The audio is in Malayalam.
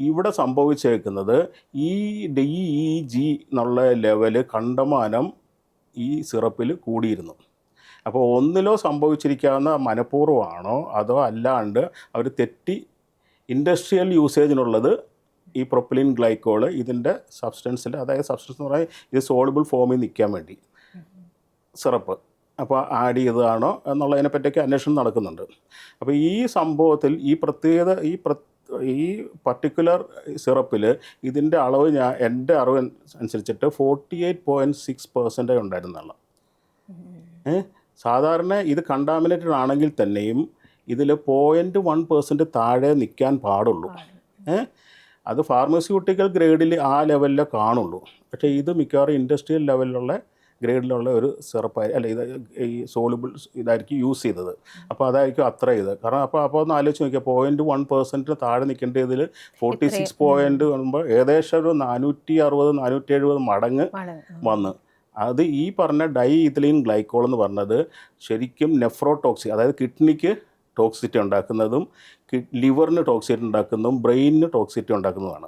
ഇവിടെ സംഭവിച്ചേക്കുന്നത് ഈ DEG എന്നുള്ള ലെവല് കണ്ടമാനം ഈ സിറപ്പിൽ കൂടിയിരുന്നു. അപ്പോൾ ഒന്നിലോ സംഭവിച്ചിരിക്കാവുന്ന മനഃപൂർവ്വമാണോ അതോ അല്ലാണ്ട് അവർ തെറ്റി ഇൻഡസ്ട്രിയൽ യൂസേജിനുള്ളത് ഈ പ്രൊപ്പലിൻ ഗ്ലൈക്കോൾ ഇതിൻ്റെ സബ്സ്റ്റൻസിൽ, അതായത് സബ്സ്റ്റൻസ് എന്ന് പറഞ്ഞാൽ ഇത് സോളിബിൾ ഫോമിൽ നിൽക്കാൻ വേണ്ടി സിറപ്പ് അപ്പോൾ ആഡ് ചെയ്തതാണോ എന്നുള്ളതിനെ പറ്റിയൊക്കെ അന്വേഷണം നടക്കുന്നുണ്ട്. അപ്പോൾ ഈ സംഭവത്തിൽ ഈ പ്രത്യേകത ഈ പർട്ടിക്കുലർ സിറപ്പിൽ ഇതിൻ്റെ അളവ് എൻ്റെ അറിവ് അനുസരിച്ചിട്ട് 48.6% ഉണ്ടായിരുന്നുള്ള. സാധാരണ ഇത് കണ്ടാമിനേറ്റഡ് ആണെങ്കിൽ തന്നെയും ഇതിൽ 0.1% താഴെ നിൽക്കാൻ പാടുള്ളൂ. അത് ഫാർമസ്യൂട്ടിക്കൽ ഗ്രേഡിൽ ആ ലെവലിലേ കാണുള്ളൂ. പക്ഷേ ഇത് മിക്കവാറും ഇൻഡസ്ട്രിയൽ ലെവലിലുള്ള ഗ്രേഡിലുള്ള ഒരു സിറപ്പായി അല്ല, ഇത് ഈ സോളിബിൾ ഇതായിരിക്കും യൂസ് ചെയ്തത്. അപ്പോൾ അതായിരിക്കും അത്ര ഇത്. കാരണം അപ്പോൾ ഒന്ന് ആലോചിച്ച് നോക്കിയാൽ 0.1% താഴെ നിൽക്കേണ്ടതിൽ 46 വരുമ്പോൾ ഏകദേശം ഒരു 460-470 മടങ്ങ് വന്ന്. അത് ഈ പറഞ്ഞ ഡൈഇഥിലീൻ ഗ്ലൈക്കോൾ എന്ന് പറഞ്ഞത് ശരിക്കും നെഫ്രോടോക്സിക്, അതായത് കിഡ്നിക്ക് ടോക്സിറ്റി ഉണ്ടാക്കുന്നതും ലിവറിന് ടോക്സിറ്റി ഉണ്ടാക്കുന്നതും ബ്രെയിനിന് ടോക്സിറ്റി ഉണ്ടാക്കുന്നതുമാണ്.